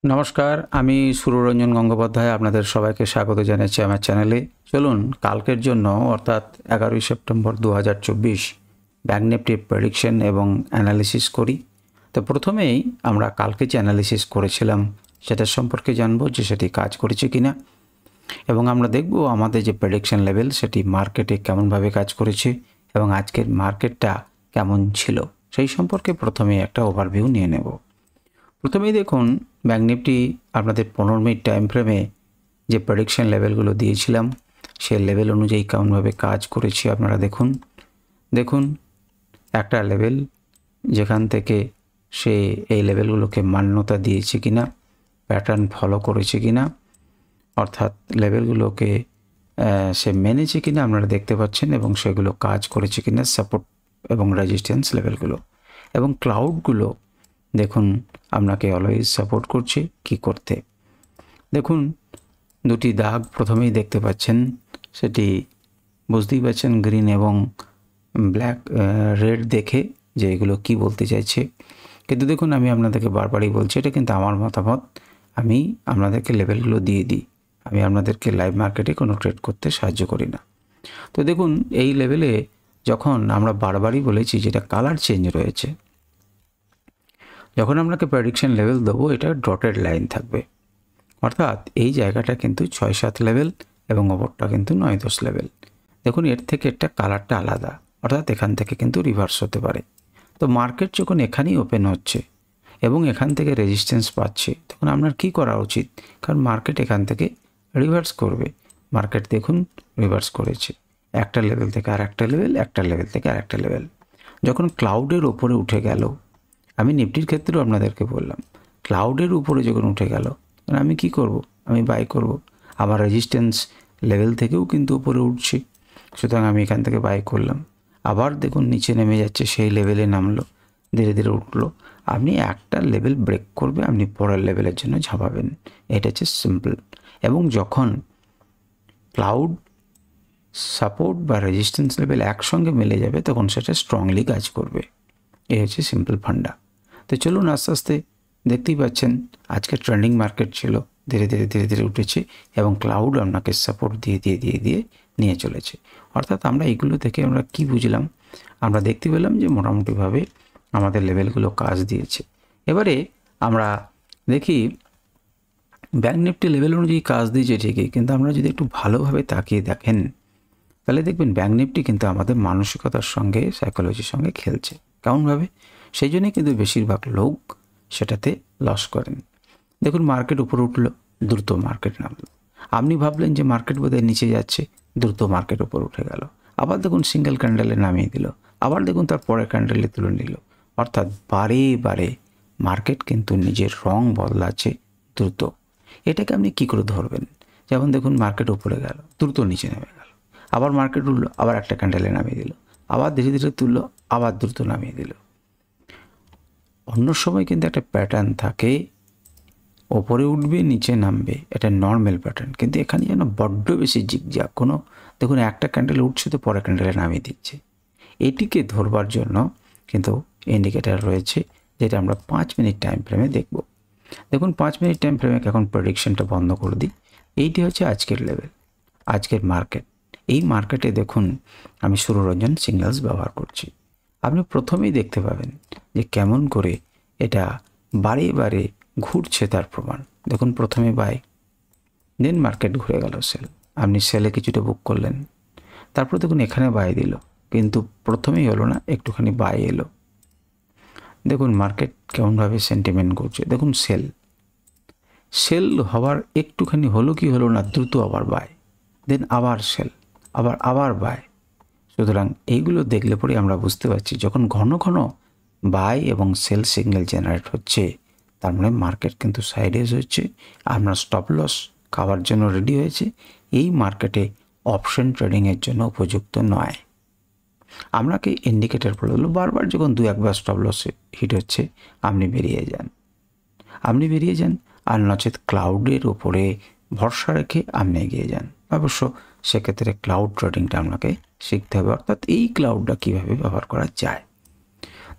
নমস্কার, আমি সুররঞ্জন গঙ্গোপাধ্যায় আপনাদের সবাইকে স্বাগত জানাচ্ছি আমার চ্যানেলে। চলুন কালকের জন্য অর্থাৎ 11ই সেপ্টেম্বর 2024 ব্যাঙ্ক নিফটির প্রেডিকশন এবং অ্যানালিসিস করি। তো প্রথমেই আমরা কালকে যে অ্যানালিসিস করেছিলাম সেটার সম্পর্কে জানবো যে সেটি কাজ করেছে কিনা, এবং আমরা দেখব আমাদের যে প্রেডিকশন লেভেল সেটি মার্কেটে কেমনভাবে কাজ করেছে এবং আজকের মার্কেটটা কেমন ছিল সেই সম্পর্কে প্রথমে একটা ওভারভিউ নিয়ে নেব। প্রথমেই দেখুন ব্যাঙ্ক নিফটি আপনাদের 15 মিনিট টাইম ফ্রেমে যে প্রেডিকশন লেভেলগুলো দিয়েছিলাম সেই লেভেল অনুযায়ী কেমনভাবে কাজ করেছে আপনারা দেখুন একটা লেভেল যেখান থেকে সে এই লেভেলগুলোকে মান্যতা দিয়েছে কিনা, প্যাটার্ন ফলো করেছে কিনা, অর্থাৎ লেভেলগুলোকে সে মেনেছে কিনা আপনারা দেখতে পাচ্ছেন, এবং সেগুলো কাজ করেছে কিনা সাপোর্ট এবং রেজিস্ট্যান্স লেভেলগুলো। এবং ক্লাউডগুলো দেখুন আপনাকে অলওয়েজ সাপোর্ট করছে কি করতে। দেখুন দুটি দাগ প্রথমেই দেখতে পাচ্ছেন, সেটি বুঝতেই পাচ্ছেন গ্রিন এবং ব্ল্যাক রেড দেখে যে এগুলো কি বলতে চাইছে। কিন্তু দেখুন আমি আপনাদেরকে বারবারই বলছি এটা কিন্তু আমার মতামত, আমি আপনাদেরকে লেভেলগুলো দিয়ে দিই, আমি আপনাদেরকে লাইভ মার্কেটে কোনো ট্রেড করতে সাহায্য করি না। তো দেখুন এই লেভেলে যখন আমরা বারবারই বলেছি যেটা কালার চেঞ্জ রয়েছে, যখন আপনাকে প্রেডিকশন লেভেল দেবো এটা ডটেড লাইন থাকবে, অর্থাৎ এই জায়গাটা কিন্তু 6-7 লেভেল এবং ওপরটা কিন্তু 9-10 লেভেল। দেখুন এর থেকে একটা কালারটা আলাদা, অর্থাৎ এখান থেকে কিন্তু রিভার্স হতে পারে। তো মার্কেট যখন এখানেই ওপেন হচ্ছে এবং এখান থেকে রেজিস্ট্যান্স পাচ্ছে তখন আপনার কি করা উচিত, কারণ মার্কেট এখান থেকে রিভার্স করবে। মার্কেট দেখুন রিভার্স করেছে একটা লেভেল থেকে আর একটা লেভেল, একটা লেভেল থেকে আর একটা লেভেল। যখন ক্লাউডের ওপরে উঠে গেল, আমি নিফটির ক্ষেত্রেও আপনাদেরকে বললাম ক্লাউডের উপরে যখন উঠে গেল আমি কি করব, আমি বাই করব। আমার রেজিস্ট্যান্স লেভেল থেকেও কিন্তু উপরে উঠছে, সুতরাং আমি এখান থেকে বাই করলাম। আবার দেখুন নিচে নেমে যাচ্ছে, সেই লেভেলে নামলো, ধীরে ধীরে উঠলো। আপনি একটা লেভেল ব্রেক করবে, আপনি পরের লেভেলের জন্য ঝাঁপাবেন, এটা হচ্ছে সিম্পল। এবং যখন ক্লাউড সাপোর্ট বা রেজিস্ট্যান্স লেভেল একসঙ্গে মিলে যাবে তখন সেটা স্ট্রংলি কাজ করবে, এই হচ্ছে সিম্পল ফান্ডা। তো চলুন আস্তে আস্তে দেখতেই পাচ্ছেন আজকে ট্রেন্ডিং মার্কেট ছিল, ধীরে ধীরে ধীরে ধীরে উঠেছে এবং ক্লাউড আপনাকে সাপোর্ট দিয়ে দিয়ে দিয়ে দিয়ে নিয়ে চলেছে। অর্থাৎ আমরা এইগুলো থেকে আমরা কি বুঝলাম, আমরা দেখতে পেলাম যে মোটামুটিভাবে আমাদের লেভেলগুলো কাজ দিয়েছে। এবারে আমরা দেখি ব্যাঙ্ক নিফটি লেভেল অনুযায়ী কাজ দিয়েছে ঠিকই, কিন্তু আমরা যদি একটু ভালোভাবে তাকিয়ে দেখেন তাহলে দেখবেন ব্যাঙ্ক নিফটি কিন্তু আমাদের মানসিকতার সঙ্গে সাইকোলজির সঙ্গে খেলছে। কেমনভাবে? সেই জন্যই কিন্তু বেশিরভাগ লোক সেটাতে লস করেন। দেখুন মার্কেট উপরে উঠলো, দ্রুত মার্কেট নামলো। আপনি ভাবলেন যে মার্কেট বোধহয় নিচে যাচ্ছে, দ্রুত মার্কেট উপরে উঠে গেল। আবার দেখুন সিঙ্গেল ক্যান্ডেলে নামিয়ে দিল, আবার দেখুন তার পরের ক্যান্ডেলে তুলে নিল। অর্থাৎ বারে বারে মার্কেট কিন্তু নিজের রং বদলাচ্ছে দ্রুত। এটাকে আপনি কী করে ধরবেন? যেমন দেখুন মার্কেট উপরে গেল, দ্রুত নিচে নেমে গেল, আবার মার্কেট উঠলো, আবার একটা ক্যান্ডেলে নামিয়ে দিল, আবার ধীরে ধীরে তুললো, আবার দ্রুত নামিয়ে দিল। অন্য সময় কিন্তু একটা প্যাটার্ন থাকে, ওপরে উঠবে নিচে নামবে, এটা নর্মাল প্যাটার্ন। কিন্তু এখানে যেন বড্ড বেশি জিগজ্যাগ, কোনো দেখুন একটা ক্যান্ডেল উঠছে তো পরের ক্যান্ডেলে নামিয়ে দিচ্ছে। এটিকে ধরবার জন্য কিন্তু ইন্ডিকেটার রয়েছে, যেটা আমরা 5 মিনিট টাইম ফ্রেমে দেখব। দেখুন 5 মিনিট টাইম ফ্রেমে এখন প্রেডিকশনটা বন্ধ করে দিই। এইটি হচ্ছে আজকের লেভেল, আজকের মার্কেট। এই মার্কেটে দেখুন আমি সুররঞ্জন সিগন্যালস ব্যবহার করছি। আপনি প্রথমেই দেখতে পাবেন যে কেমন করে এটা বারে বারে ঘুরছে তার প্রমাণ। দেখুন প্রথমে বাই, দেন মার্কেট ঘুরে গেল সেল, আপনি সেলে কিছুটা বুক করলেন, তারপর দেখুন এখানে বাই দিল, কিন্তু প্রথমেই হলো না, একটুখানি বাই এলো। দেখুন মার্কেট কেমনভাবে সেন্টিমেন্ট করছে, দেখুন সেল হওয়ার একটুখানি হলো কি হলো না, দ্রুত আবার বাই, দেন আবার সেল, আবার বাই। সুতরাং এইগুলো দেখলে পরে আমরা বুঝতে পারছি যখন ঘন ঘন বাই এবং সেল সিগন্যাল জেনারেট হচ্ছে তার মানে মার্কেট কিন্তু সাইডওয়েজ হচ্ছে, আপনার স্টপ লস খাওয়ার জন্য রেডি হয়েছে। এই মার্কেটে অপশন ট্রেডিংয়ের জন্য উপযুক্ত নয়। আপনাকে ইন্ডিকেটর বললো বারবার যখন 2-1বার স্টপ লস হিট হচ্ছে আপনি বেরিয়ে যান, আর নচেত ক্লাউডের উপরে ভরসা রেখে আপনি এগিয়ে যান। অবশ্য সেক্ষেত্রে ক্লাউড ট্রেডিংটা আপনাকে শিখতে হবে, অর্থাৎ এই ক্লাউডটা কীভাবে ব্যবহার করা যায়।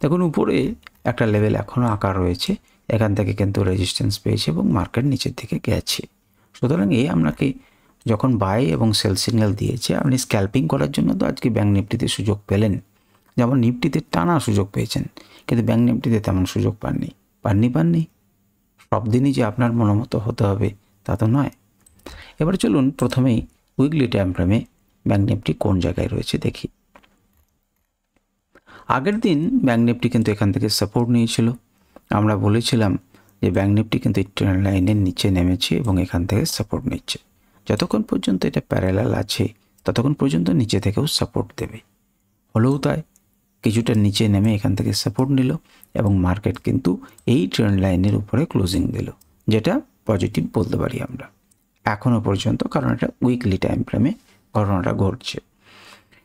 দেখুন উপরে একটা লেভেল এখনও আঁকা রয়েছে, এখান থেকে কিন্তু রেজিস্ট্যান্স পেয়েছে এবং মার্কেট নিচের দিকে গেছে। সুতরাং এই আপনাকে যখন বাই এবং সেল সিগন্যাল দিয়েছে, আপনি স্ক্যাল্পিং করার জন্য তো আজকে ব্যাঙ্ক নিফটিতে সুযোগ পেলেন, যেমন নিফটিতে টানা সুযোগ পেয়েছেন, কিন্তু ব্যাঙ্ক নিফটিতে তেমন সুযোগ পাননি। সব দিনই যে আপনার মনোমতো হতে হবে তা তো নয়। এবার চলুন প্রথমেই উইকলি টাইম ফ্রেমে ব্যাঙ্ক নিফটি কোন জায়গায় রয়েছে দেখি। আগের দিন ব্যাঙ্ক নিফটি কিন্তু এখান থেকে সাপোর্ট নিয়েছিল। আমরা বলেছিলাম যে ব্যাঙ্ক নিফটি কিন্তু ট্রেন্ড লাইনের নিচে নেমেছে এবং এখান থেকে সাপোর্ট নিচ্ছে। যতক্ষণ পর্যন্ত এটা প্যারালাল আছে ততক্ষণ পর্যন্ত নিচে থেকেও সাপোর্ট দেবে। হলেও তাই, কিছুটা নিচে নেমে এখান থেকে সাপোর্ট নিল এবং মার্কেট কিন্তু এই ট্রেন্ড লাইনের উপরে ক্লোজিং দিল, যেটা পজিটিভ বলতে পারি আমরা এখনও পর্যন্ত, কারণ এটা উইকলি টাইম ফ্রেমে ঘটনাটা ঘটছে।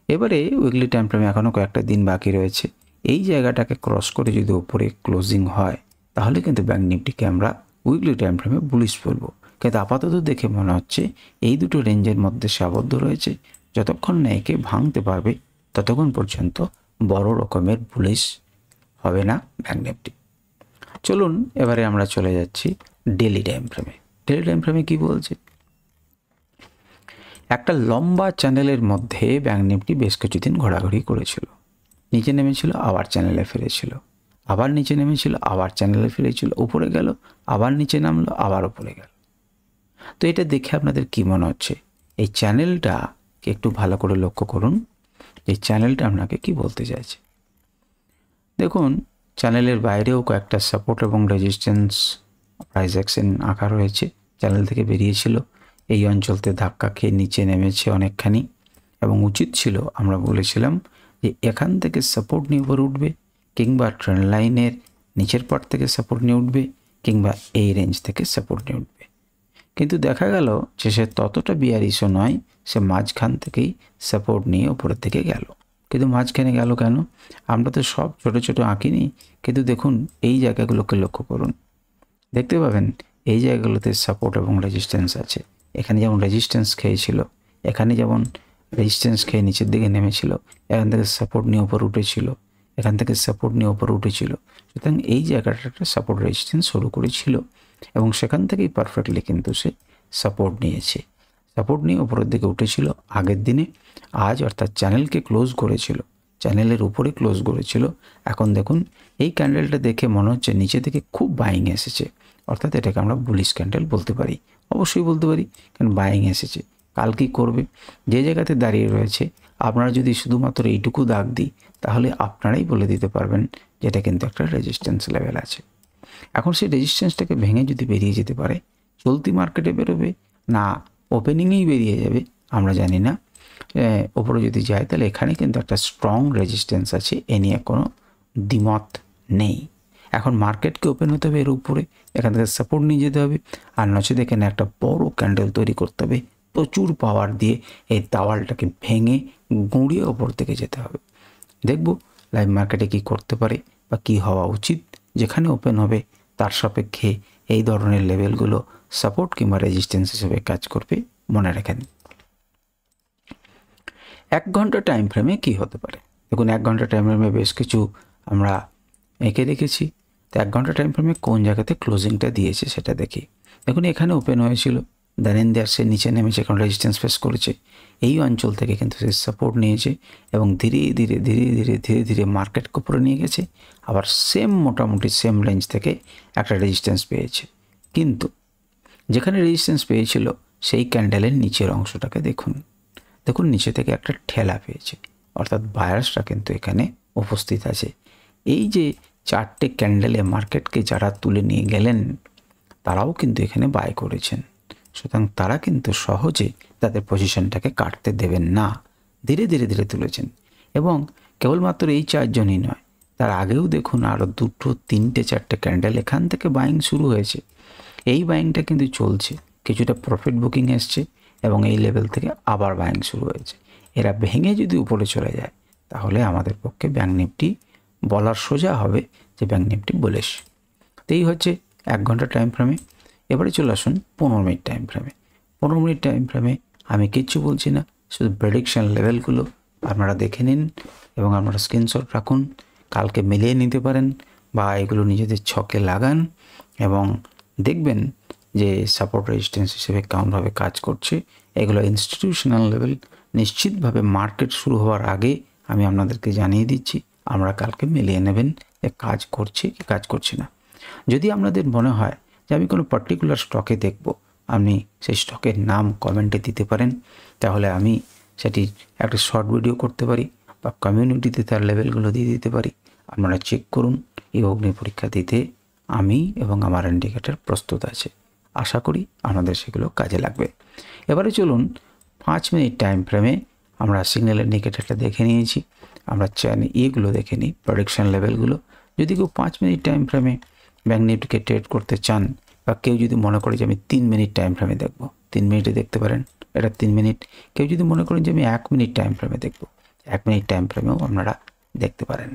এবারে উইকলি টাইম ফ্রেমে এখনও কয়েকটা দিন বাকি রয়েছে। এই জায়গাটাকে ক্রস করে যদি উপরে ক্লোজিং হয় তাহলে কিন্তু ব্যাঙ্ক নিফটিকে আমরা উইকলি টাইম ফ্রেমে বুলিশ বলবো। কিন্তু আপাতত দেখে মনে হচ্ছে এই দুটো রেঞ্জের মধ্যে সে আবদ্ধ রয়েছে। যতক্ষণ না একে ভাঙতে পারবে ততক্ষণ পর্যন্ত বড় রকমের বুলিশ হবে না ব্যাঙ্ক নিফটি। চলুন এবারে আমরা চলে যাচ্ছি ডেলি টাইম ফ্রেমে। ডেলি টাইম ফ্রেমে কী বলছে? একটা লম্বা চ্যানেলের মধ্যে ব্যাঙ্ক নিফটি বেশ কিছুদিন ঘোরাঘুরি করেছিল, নিচে নেমেছিল আবার চ্যানেলে ফিরেছিল, আবার নিচে নেমেছিল আবার চ্যানেলে ফিরেছিল, উপরে গেল আবার নিচে নামলো আবার উপরে গেল। তো এটা দেখে আপনাদের কি মনে হচ্ছে? এই চ্যানেলটাকে একটু ভালো করে লক্ষ্য করুন। এই চ্যানেলটা আপনাকে কি বলতে চাইছে দেখুন। চ্যানেলের বাইরেও কয়েকটা সাপোর্ট এবং রেজিস্ট্যান্স প্রাইস অ্যাকশন আঁকা রয়েছে। চ্যানেল থেকে বেরিয়েছিল, এই অঞ্চলতে ধাক্কা খেয়ে নিচে নেমেছে অনেকখানি, এবং উচিত ছিল আমরা বলেছিলাম যে এখান থেকে সাপোর্ট নিয়ে উপরে উঠবে, কিংবা ট্রেন্ড লাইনের নিচের পার্ট থেকে সাপোর্ট নিয়ে উঠবে, কিংবা এই রেঞ্জ থেকে সাপোর্ট নিয়ে উঠবে। কিন্তু দেখা গেল যে সে ততটা বিয়ারিশও নয়, সে মাঝখান থেকেই সাপোর্ট নিয়ে উপরের দিকে গেল। কিন্তু মাঝখানে গেল কেন? আমরা তো সব ছোটো ছোটো আঁকিনি, কিন্তু দেখুন এই জায়গাগুলোকে লক্ষ্য করুন, দেখতে পাবেন এই জায়গাগুলোতে সাপোর্ট এবং রেজিস্ট্যান্স আছে। এখানে যেমন রেজিস্ট্যান্স খেয়েছিল, এখানে যেমন রেজিস্ট্যান্স খেয়ে নিচের দিকে নেমেছিল, এখান থেকে সাপোর্ট নিয়ে উপর উঠেছিল, এখান থেকে সাপোর্ট নিয়ে উপর উঠেছিল। সুতরাং এই জায়গাটা একটা সাপোর্ট রেজিস্ট্যান্স শুরু করেছিল এবং সেখান থেকেই পারফেক্টলি কিন্তু সে সাপোর্ট নিয়েছে। সাপোর্ট নিয়ে উপরের দিকে উঠেছিল আগের দিনে, আজ অর্থাৎ চ্যানেলকে ক্লোজ করেছিল, চ্যানেলের উপরে ক্লোজ করেছিল। এখন দেখুন এই ক্যান্ডেলটা দেখে মনে হচ্ছে নিচে থেকে খুব বাইং এসেছে, অর্থাৎ এটাকে আমরা বুলিশ ক্যান্ডেল বলতে পারি, অবশ্যই বলতে পারি, কারণ বাইং এসেছে। কাল কী করবে? যে জায়গাতে দাঁড়িয়ে রয়েছে আপনারা যদি শুধুমাত্র এইটুকু দাগ দিই তাহলে আপনারাই বলে দিতে পারবেন যেটা কিন্তু একটা রেজিস্ট্যান্স লেভেল আছে। এখন সেই রেজিস্ট্যান্সটাকে ভেঙে যদি বেরিয়ে যেতে পারে, চলতি মার্কেটে বেরোবে না ওপেনিংয়েই বেরিয়ে যাবে আমরা জানি না। ওপরে যদি যায় তাহলে এখানে কিন্তু একটা স্ট্রং রেজিস্ট্যান্স আছে, এ নিয়ে কোনো দ্বিমত নেই। এখন মার্কেটকে ওপেন হতে হবে এর উপরে, এখান থেকে সাপোর্ট নিয়ে যেতে হবে, আর নচেত এখানে একটা বড় ক্যান্ডেল তৈরি করতে হবে প্রচুর পাওয়ার দিয়ে, এই দেওয়ালটাকে ভেঙে গুঁড়িয়ে ওপর থেকে যেতে হবে। দেখব লাইভ মার্কেটে কি করতে পারে বা কি হওয়া উচিত। যেখানে ওপেন হবে তার সাপেক্ষে এই ধরনের লেভেলগুলো সাপোর্ট কিংবা রেজিস্ট্যান্স হিসেবে কাজ করবে, মনে রাখেন। 1 ঘন্টা টাইম ফ্রেমে কী হতে পারে দেখুন। 1 ঘন্টা টাইম ফ্রেমে বেশ কিছু আমরা এঁকে রেখেছি। তো 1 ঘন্টা টাইম ফ্রেমে কোন জায়গাতে ক্লোজিংটা দিয়েছে সেটা দেখি। দেখুন এখানে ওপেন হয়েছিল, দেন দেয়ার সে নিচে নেমেছে, এখন রেজিস্ট্যান্স ফেস করেছে। এই অঞ্চল থেকে কিন্তু সে সাপোর্ট নিয়েছে এবং ধীরে ধীরে ধীরে ধীরে ধীরে ধীরে মার্কেটকে উপরে নিয়ে গেছে, আবার সেম মোটামুটি সেম রেঞ্জ থেকে একটা রেজিস্ট্যান্স পেয়েছে। কিন্তু যেখানে রেজিস্ট্যান্স পেয়েছিল সেই ক্যান্ডেলের নিচের অংশটাকে দেখুন, দেখুন নিচে থেকে একটা ঠেলা পেয়েছে, অর্থাৎ বায়ার্সরা কিন্তু এখানে উপস্থিত আছে। এই যে 4টে ক্যান্ডেলে মার্কেটকে যারা তুলে নিয়ে গেলেন তারাও কিন্তু এখানে বাই করেছেন। সুতরাং তারা কিন্তু সহজে তাদের পজিশনটাকে কাটতে দেবেন না, ধীরে ধীরে ধীরে তুলেছেন। এবং কেবলমাত্র এই 4 জনই নয়, তার আগেও দেখুন আরও 2, 3, 4টে ক্যান্ডেল এখান থেকে বাইং শুরু হয়েছে। এই বাইংটা কিন্তু চলছে, কিছুটা প্রফিট বুকিং এসছে এবং এই লেভেল থেকে আবার বাইং শুরু হয়েছে। এরা ভেঙে যদি উপরে চলে যায় তাহলে আমাদের পক্ষে ব্যাঙ্ক নিফটি বলার সোজা হবে যে ব্যাঙ্ক নিফটি বুলিশ। তো এই হচ্ছে 1 ঘন্টা টাইম ফ্রেমে। এবারে চলে আসুন 15 মিনিট টাইম ফ্রেমে। 15 মিনিট টাইম ফ্রেমে আমি কিচ্ছু বলছি না, শুধু প্রেডিকশন লেভেলগুলো আপনারা দেখে নিন এবং আপনারা স্ক্রিনশট রাখুন, কালকে মিলিয়ে নিতে পারেন বা এগুলো নিজেদের ছকে লাগান এবং দেখবেন যে সাপোর্ট রেজিস্ট্যান্স হিসেবে কেমনভাবে কাজ করছে। এগুলো ইনস্টিটিউশনাল লেভেল। নিশ্চিতভাবে মার্কেট শুরু হওয়ার আগে আমি আপনাদেরকে জানিয়ে দিচ্ছি, আমরা কালকে মিলিয়ে নেবেন যে কাজ করছে কি কাজ করছে না। যদি আপনাদের মনে হয় যে আমি কোনো পার্টিকুলার স্টকে দেখব, আপনি সেই স্টকের নাম কমেন্টে দিতে পারেন, তাহলে আমি সেটি একটা শর্ট ভিডিও করতে পারি বা কমিউনিটিতে তার লেভেলগুলো দিয়ে দিতে পারি। আপনারা চেক করুন। এই অগ্নি পরীক্ষা দিতে আমি এবং আমার ইন্ডিকেটর প্রস্তুত আছে। আশা করি আপনাদের সেগুলো কাজে লাগবে। এবারে চলুন 5 মিনিট টাইম ফ্রেমে আমরা সিগন্যাল ইন্ডিকেটরটা দেখে নিয়েছি। আমরা চ্যান এগুলো দেখে নিই, প্রডিকশন লেভেলগুলো। যদি কেউ 5 মিনিট টাইম ফ্রেমে ব্যাঙ্ক নিফটিকে ট্রেড করতে চান, বা কেউ যদি মনে করে যে আমি 3 মিনিট টাইম ফ্রেমে দেখব, 3 মিনিটে দেখতে পারেন, এটা 3 মিনিট। কেউ যদি মনে করেন যে আমি 1 মিনিট টাইম ফ্রেমে দেখব, 1 মিনিট টাইম ফ্রেমেও আপনারা দেখতে পারেন।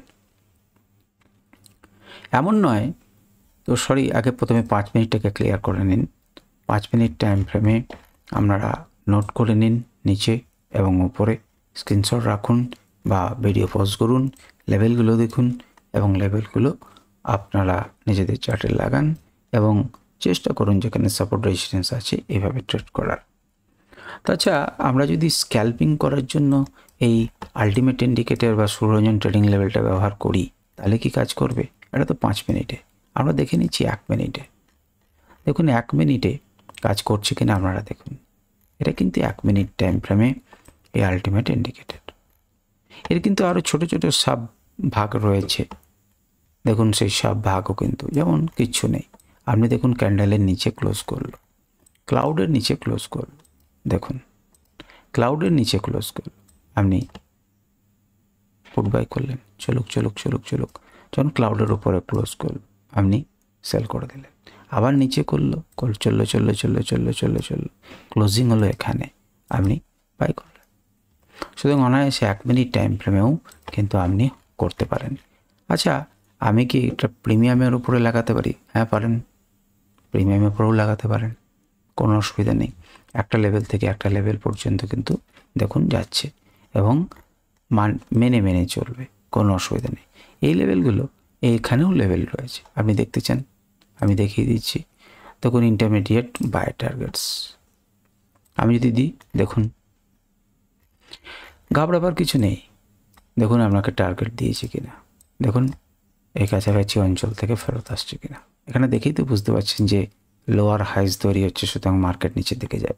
এমন নয় তো, সরি, আগে প্রথমে 5 মিনিটটাকে ক্লিয়ার করে নিন। 5 মিনিট টাইম ফ্রেমে আপনারা নোট করে নিন নিচে এবং উপরে, স্ক্রিনশট রাখুন বা ভিডিও পজ করুন, লেভেলগুলো দেখুন এবং লেভেলগুলো আপনারা নিজেদের চার্টে লাগান এবং চেষ্টা করুন যেখানে সাপোর্ট রেজিস্ট্যান্স আছে এভাবে ট্রেড করার। তাছাড়া আমরা যদি স্ক্যাল্পিং করার জন্য এই আলটিমেট ইন্ডিকেটর বা সুরঞ্জন ট্রেডিং লেভেলটা ব্যবহার করি, তাহলে কি কাজ করবে? এটা তো 5 মিনিটে, আমরা দেখে নিচ্ছি 1 মিনিটে। দেখুন 1 মিনিটে কাজ করছে কিনা আপনারা দেখুন। এটা কিন্তু 1 মিনিট টাইম ফ্রেমে এই আলটিমেট ইন্ডিকেটর। এর কিন্তু আরও ছোট ছোট সাব ভাগ রয়েছে। দেখুন সেই সাব ভাগও কিন্তু যেমন কিচ্ছু নেই। আপনি দেখুন ক্যান্ডেলের নিচে ক্লোজ করলো, ক্লাউডের নিচে ক্লোজ করলো, দেখুন ক্লাউডের নিচে ক্লোজ করলো, আপনি পুট বাই করলেন, চলুক চলুক চলুক চলুক। যখন ক্লাউডের উপরে ক্লোজ করলো আপনি সেল করে দিলেন, আবার নিচে করলো, চললো চললো চললো চললো চললো চললো, ক্লোজিং হলো এখানে, আপনি বাই করলেন। সুতরাং অনায়াসে 1 মিনিট টাইম ফ্রেমেও কিন্তু আপনি করতে পারেন। আচ্ছা, আমি কি এটা প্রিমিয়ামের উপরে লাগাতে পারি? হ্যাঁ পারেন, প্রিমিয়ামের উপরেও লাগাতে পারেন, কোনো অসুবিধা নেই। একটা লেভেল থেকে একটা লেভেল পর্যন্ত কিন্তু দেখুন যাচ্ছে এবং মেনে মেনে চলবে, কোনো অসুবিধা নেই। এই লেভেলগুলো এইখানেও লেভেল রয়েছে, আপনি দেখতে চান আমি দেখিয়ে দিচ্ছি। দেখুন ইন্টারমিডিয়েট বাই টার্গেটস আমি যদি দিই, দেখুন ঘাবড়াবার কিছু নেই। দেখুন আপনাকে টার্গেট দিয়েছে কিনা, দেখুন এই কাছাকাছি অঞ্চল থেকে ফেরত আসছে কিনা। এখানে দেখেই তো বুঝতে পারছেন যে লোয়ার হাইজ তৈরি হচ্ছে, সুতরাং মার্কেট নিচের দিকে যায়।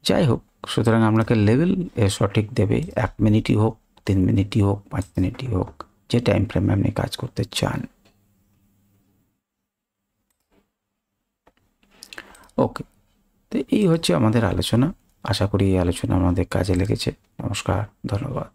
যাই হোক, সুতরাং আপনাকে লেভেল সঠিক দেবে, 1 মিনিটই হোক, 3 মিনিটই হোক, 5 মিনিটই হোক, যে টাইম ফ্রেমে আপনি কাজ করতে চান। ওকে, তো এই হচ্ছে আমাদের আলোচনা। আশা করি এই আলোচনা আমাদের কাজে লেগেছে। নমস্কার, ধন্যবাদ।